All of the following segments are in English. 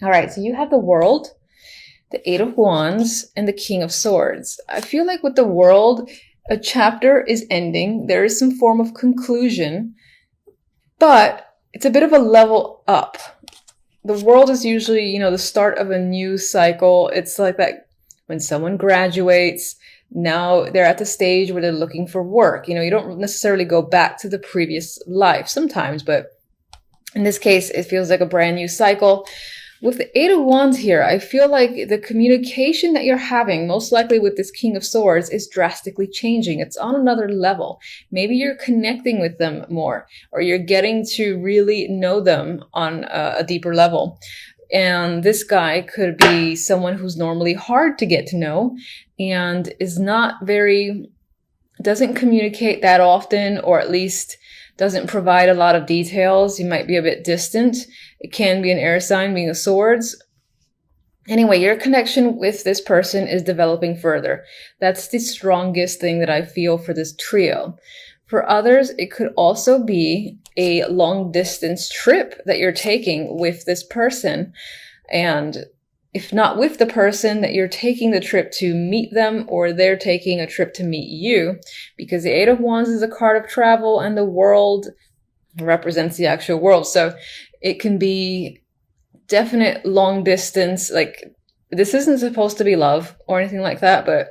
All right, so you have the World, the Eight of Wands, and the King of Swords. I feel like with the World, a chapter is ending. There is some form of conclusion, but it's a bit of a level up. The World is usually, the start of a new cycle. It's like that when someone graduates, now they're at the stage where they're looking for work. You don't necessarily go back to the previous life sometimes, but in this case, it feels like a brand new cycle. With the Eight of Wands here, I feel like the communication that you're having, most likely with this King of Swords, is drastically changing. It's on another level. Maybe you're connecting with them more, or you're getting to really know them on a deeper level. And this guy could be someone who's normally hard to get to know and is doesn't communicate that often, or at least doesn't provide a lot of details. He might be a bit distant. It can be an air sign, being a swords. Anyway, your connection with this person is developing further. That's the strongest thing that I feel for this trio. For others, it could also be a long distance trip that you're taking with this person. And if not with the person, that you're taking the trip to meet them, or they're taking a trip to meet you, because the Eight of Wands is a card of travel and the World represents the actual world. So it can be definite long distance. Like, this isn't supposed to be love or anything like that, but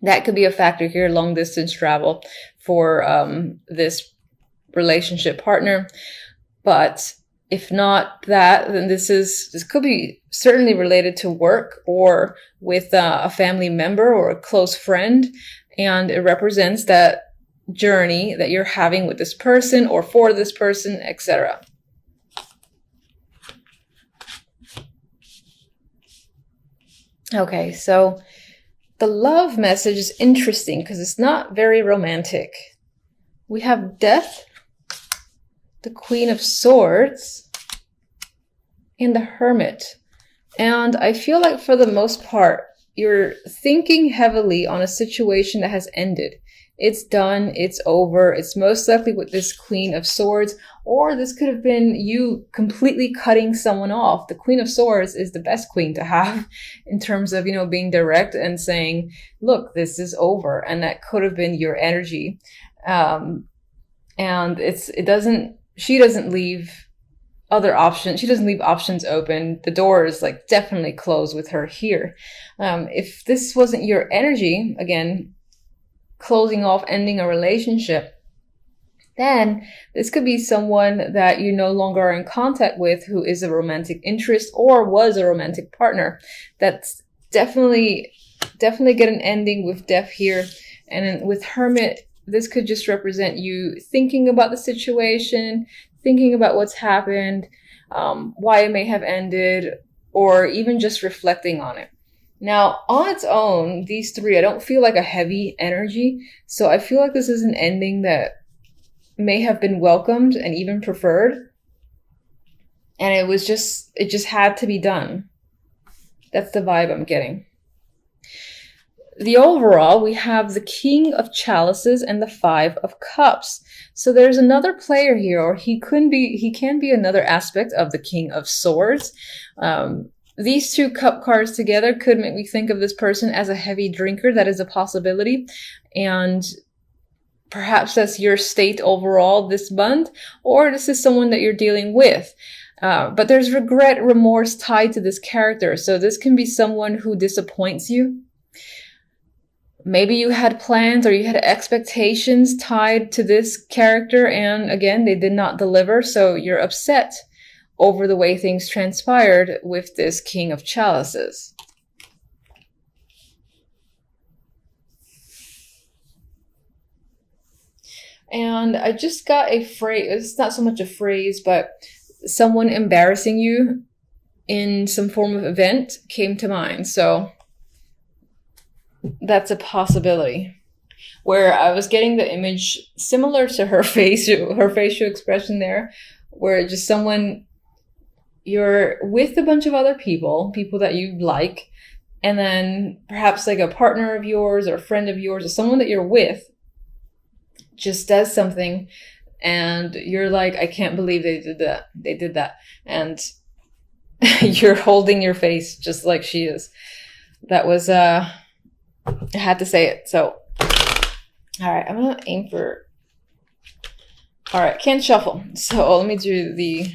that could be a factor here, long distance travel for this relationship partner. But if not that, then this could be certainly related to work or with a family member or a close friend. And it represents that journey that you're having with this person or for this person, etc. Okay, so the love message is interesting because it's not very romantic. We have Death, the Queen of Swords, and the Hermit. And I feel like for the most part, you're thinking heavily on a situation that has ended. It's done, it's over. It's most likely with this Queen of Swords, or this could have been you completely cutting someone off. The Queen of Swords is the best queen to have in terms of, being direct and saying, look, this is over. And that could have been your energy. And she doesn't leave other options. She doesn't leave options open. The door is definitely closed with her here. If this wasn't your energy, again, closing off, ending a relationship, then this could be someone that you no longer are in contact with, who is a romantic interest or was a romantic partner. That's definitely get an ending with Death here. And then with Hermit, this could just represent you thinking about the situation, thinking about what's happened, why it may have ended, or even just reflecting on it. Now, on its own, these three, I don't feel like a heavy energy. So I feel like this is an ending that may have been welcomed and even preferred. And it just had to be done. That's the vibe I'm getting. The overall, we have the King of Chalices and the Five of Cups. So there's another player here, or he can be another aspect of the King of Swords. These two cup cards together could make me think of this person as a heavy drinker. That is a possibility. And perhaps that's your state overall this month, or this is someone that you're dealing with. But there's regret, remorse tied to this character. So this can be someone who disappoints you. Maybe you had plans or you had expectations tied to this character, and again, they did not deliver. So you're upset over the way things transpired with this King of Chalices. And I just got a phrase. It's not so much a phrase, but someone embarrassing you in some form of event came to mind. So that's a possibility. Where I was getting the image similar to her facial expression there, where just someone, you're with a bunch of other people that you like, and then perhaps a partner of yours or a friend of yours or someone that you're with just does something, and you're like, I can't believe they did that. And You're holding your face just like she is. That was, I had to say it. So, all right, I'm going to aim for, all right, can't shuffle. So let me do the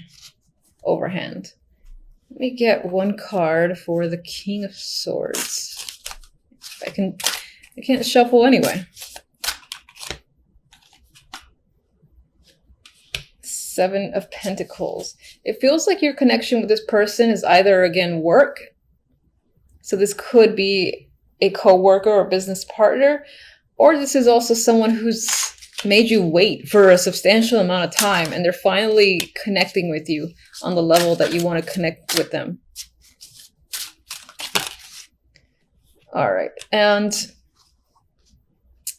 overhand. Let me get one card for the King of I can't shuffle anyway. Seven of Pentacles. It feels like your connection with this person is either, again, work. So this could be a co-worker or business partner, or this is also someone who's made you wait for a substantial amount of time and they're finally connecting with you on the level that you want to connect with them. All right. And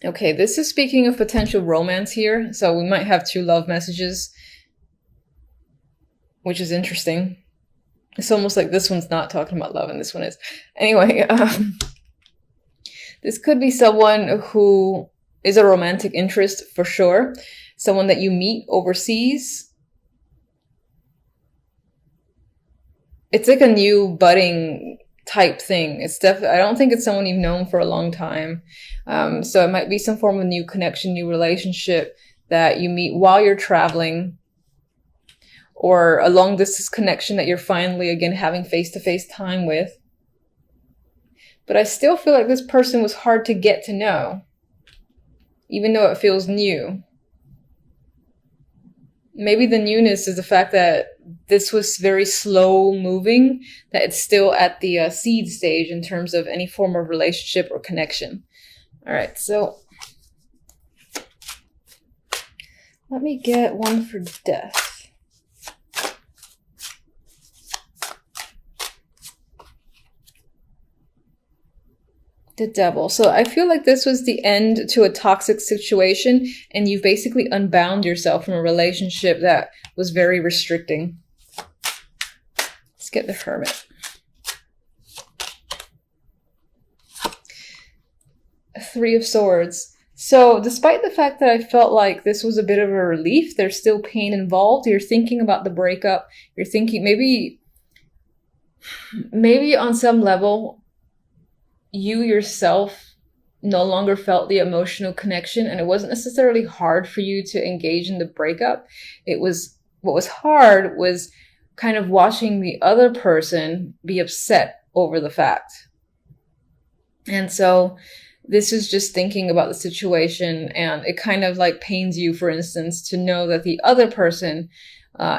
okay, this is speaking of potential romance here. So we might have two love messages, which is interesting. It's almost like this one's not talking about love and this one is. Anyway, this could be someone who is a romantic interest for sure. Someone that you meet overseas. It's like a new budding type thing. It's definitely, I don't think it's someone you've known for a long time. So it might be some form of new connection, new relationship that you meet while you're traveling, or a long distance connection that you're finally, again, having face-to-face time with. But I still feel like this person was hard to get to know, even though it feels new. Maybe the newness is the fact that this was very slow moving, that it's still at the seed stage in terms of any form of relationship or connection. All right, so let me get one for Death. The Devil. So I feel like this was the end to a toxic situation and you've basically unbound yourself from a relationship that was very restricting. Let's get the Hermit. Three of Swords. So despite the fact that I felt like this was a bit of a relief, there's still pain involved. You're thinking about the breakup. You're thinking maybe on some level, you yourself no longer felt the emotional connection, and it wasn't necessarily hard for you to engage in the breakup. What was hard was kind of watching the other person be upset over the fact. And so this is just thinking about the situation, and it kind of like pains you, for instance, to know that the other person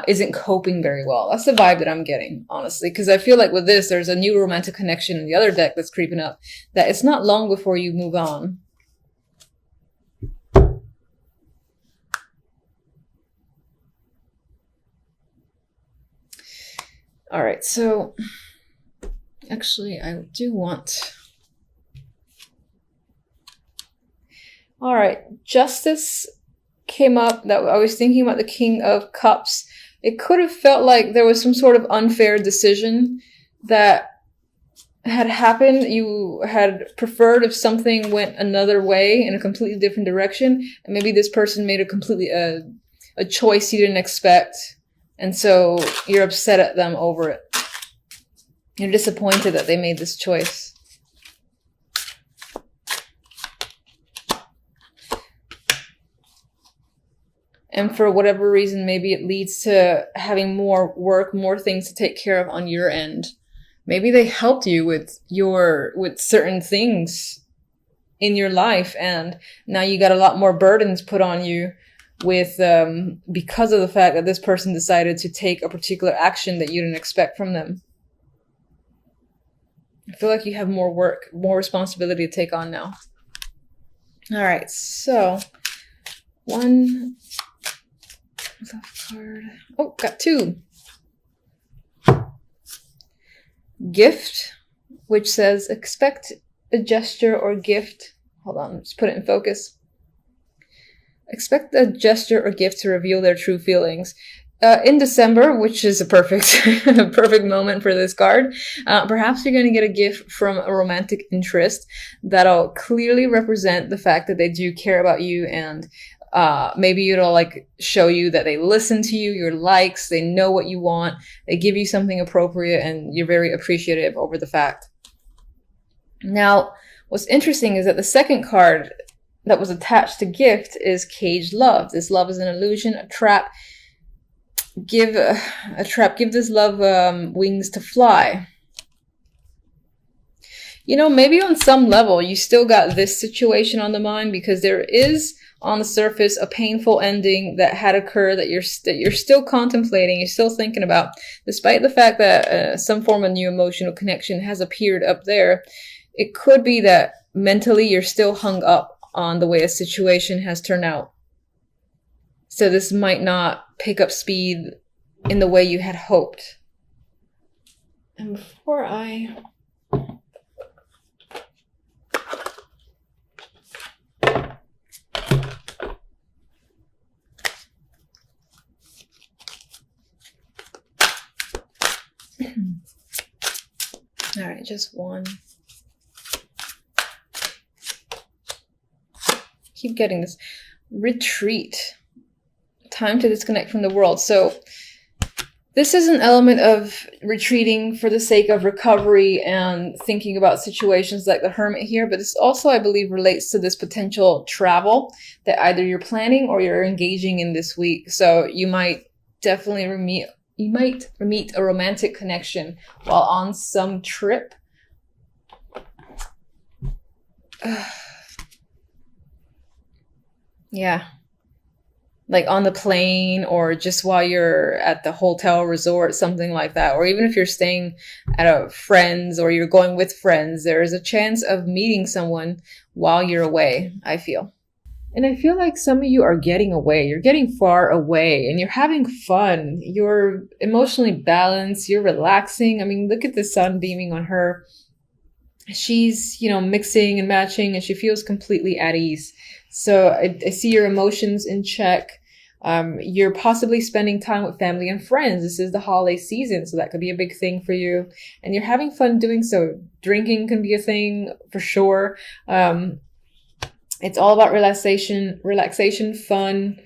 isn't coping very well. That's the vibe that I'm getting, honestly, because I feel like with this, there's a new romantic connection in the other deck that's creeping up, that it's not long before you move on. All right, so actually, I do want... All right, Justice came up. That I was thinking about the King of Cups. It could have felt like there was some sort of unfair decision that had happened. You had preferred if something went another way in a completely different direction, and maybe this person made a choice you didn't expect, and so you're upset at them over it. You're disappointed that they made this choice. And for whatever reason, maybe it leads to having more work, more things to take care of on your end. Maybe they helped you with certain things in your life, and now you got a lot more burdens put on you with because of the fact that this person decided to take a particular action that you didn't expect from them. I feel like you have more work, more responsibility to take on now. All right, so one left card. Oh, got two. Gift, which says expect a gesture or gift. Hold on, let's put it in focus. Expect a gesture or gift to reveal their true feelings. In December, which is a perfect moment for this card, perhaps you're going to get a gift from a romantic interest that'll clearly represent the fact that they do care about you and Maybe it'll like show you that they listen to you, your likes, they know what you want, they give you something appropriate, and you're very appreciative over the fact. Now, what's interesting is that the second card that was attached to gift is caged love. This love is an illusion, a trap. Give this love wings to fly. You know, maybe on some level you still got this situation on the mind, because there is on the surface a painful ending that had occurred that you're still contemplating, you're still thinking about, despite the fact that some form of new emotional connection has appeared up there. It could be that mentally you're still hung up on the way a situation has turned out. So this might not pick up speed in the way you had hoped. And before I... All right, just one. Keep getting this. Retreat. Time to disconnect from the world. So this is an element of retreating for the sake of recovery and thinking about situations like the Hermit here. But this also, I believe, relates to this potential travel that either you're planning or you're engaging in this week. So you might definitely meet a romantic connection while on some trip. Yeah. Like on the plane, or just while you're at the hotel resort, something like that. Or even if you're staying at a friend's or you're going with friends, there is a chance of meeting someone while you're away, I feel. And I feel like some of you are getting away. You're getting far away and you're having fun. You're emotionally balanced. You're relaxing. I mean, look at the sun beaming on her. She's, mixing and matching, and she feels completely at ease. So I see your emotions in check. You're possibly spending time with family and friends. This is the holiday season, so that could be a big thing for you. And you're having fun doing so. Drinking can be a thing for sure. It's all about relaxation, fun,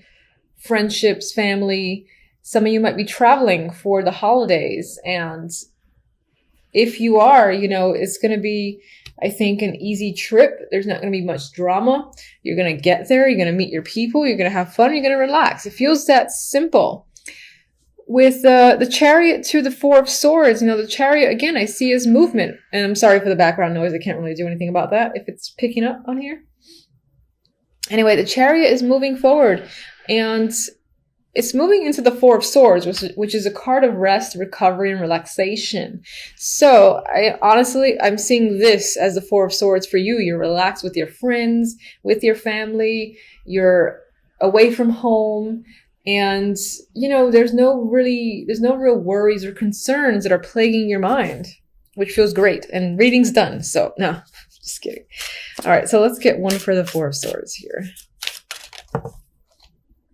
friendships, family. Some of you might be traveling for the holidays. And if you are, it's going to be, I think, an easy trip. There's not going to be much drama. You're going to get there. You're going to meet your people. You're going to have fun. You're going to relax. It feels that simple. With the Chariot to the Four of Swords, the Chariot, again, I see as movement. And I'm sorry for the background noise. I can't really do anything about that if it's picking up on here. Anyway, the Chariot is moving forward, and it's moving into the Four of Swords, which is a card of rest, recovery, and relaxation. So I'm seeing this as the Four of Swords for you. You're relaxed with your friends, with your family. You're away from home, and there's no real worries or concerns that are plaguing your mind, which feels great. And reading's done. So no, just kidding. All right, so let's get one for the Four of Swords here.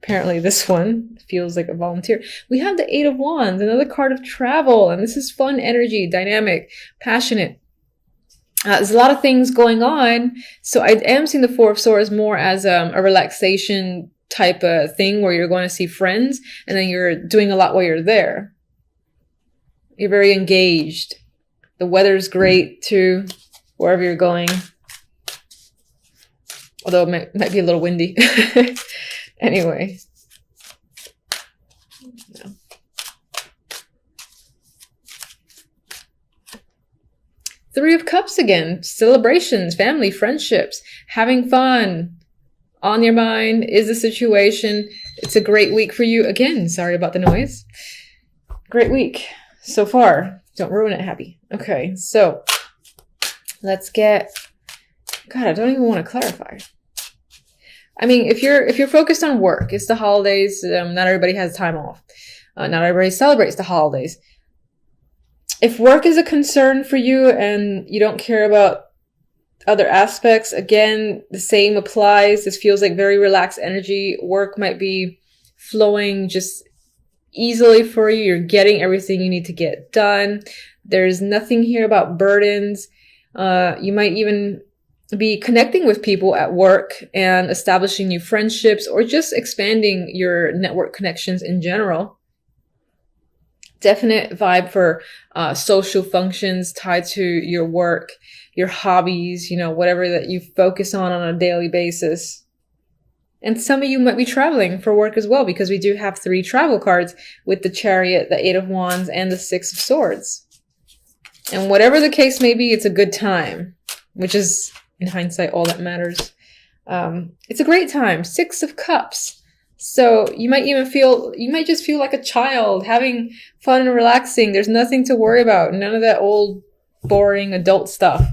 Apparently this one feels like a volunteer. We have the Eight of Wands, another card of travel. And this is fun energy, dynamic, passionate. There's a lot of things going on. So I am seeing the Four of Swords more as a relaxation type of thing where you're going to see friends and then you're doing a lot while you're there. You're very engaged. The weather's great too, wherever you're going. Although it might be a little windy. Anyway. No. Three of Cups again. Celebrations, family, friendships, having fun. On your mind is the situation. It's a great week for you. Again, sorry about the noise. Great week so far. Don't ruin it, happy. Okay, so let's get... God, I don't even want to clarify. I mean, if you're focused on work, it's the holidays. Not everybody has time off. Not everybody celebrates the holidays. If work is a concern for you and you don't care about other aspects, again, the same applies. This feels like very relaxed energy. Work might be flowing just easily for you. You're getting everything you need to get done. There's nothing here about burdens. You might even be connecting with people at work and establishing new friendships, or just expanding your network connections in general. Definite vibe for social functions tied to your work, your hobbies, whatever that you focus on a daily basis. And some of you might be traveling for work as well, because we do have 3 travel cards with the Chariot, the 8 of Wands, and the 6 of Swords. And whatever the case may be, it's a good time, which is, in hindsight, all that matters. It's a great time. 6 of Cups. So you might just feel like a child, having fun and relaxing. There's nothing to worry about. None of that old, boring adult stuff.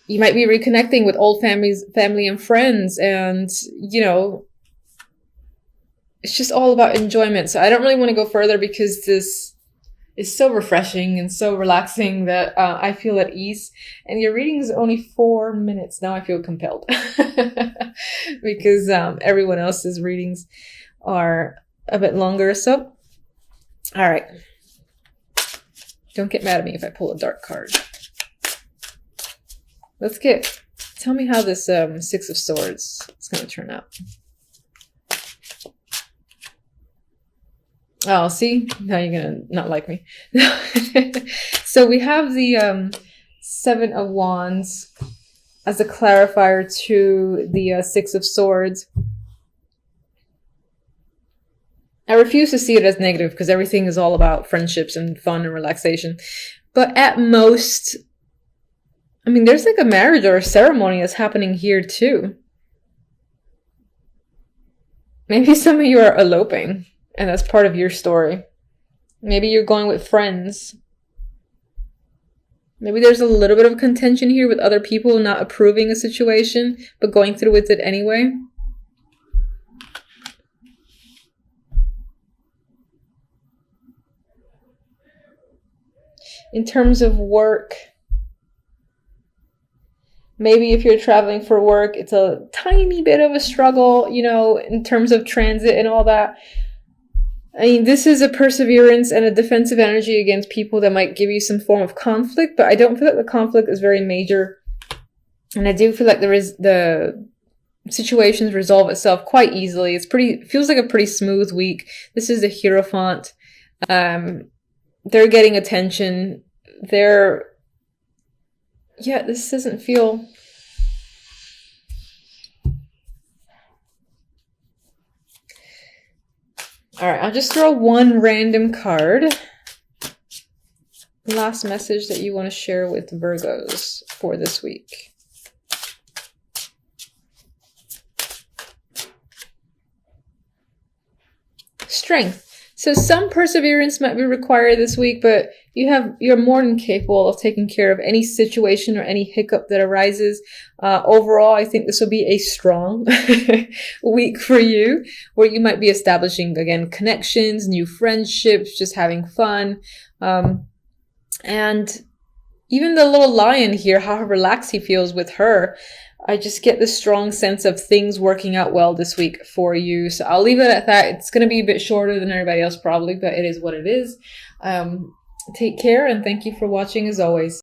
You might be reconnecting with old family and friends, and, it's just all about enjoyment. So I don't really want to go further, because this is so refreshing and so relaxing that I feel at ease. And your reading is only 4 minutes. Now I feel compelled because everyone else's readings are a bit longer. So, all right. Don't get mad at me if I pull a dark card. Tell me how this 6 of Swords is going to turn out. Oh, see? Now you're going to not like me. So we have the 7 of Wands as a clarifier to the 6 of Swords. I refuse to see it as negative, because everything is all about friendships and fun and relaxation. But at most, there's like a marriage or a ceremony that's happening here too. Maybe some of you are eloping, and that's part of your story. Maybe you're going with friends. Maybe there's a little bit of contention here with other people not approving a situation, but going through with it anyway. In terms of work, maybe if you're traveling for work, it's a tiny bit of a struggle, in terms of transit and all that. This is a perseverance and a defensive energy against people that might give you some form of conflict, but I don't feel like the conflict is very major. And I do feel like the situations resolve itself quite easily. Feels like a pretty smooth week. This is the Hierophant. They're getting attention. This doesn't feel... All right, I'll just throw one random card. Last message that you want to share with Virgos for this week. Strength. So some perseverance might be required this week, but you're more than capable of taking care of any situation or any hiccup that arises. Overall, I think this will be a strong week for you, where you might be establishing, again, connections, new friendships, just having fun. And even the little lion here, how relaxed he feels with her. I just get this strong sense of things working out well this week for you. So I'll leave it at that. It's going to be a bit shorter than everybody else probably, but it is what it is. Take care, and thank you for watching as always.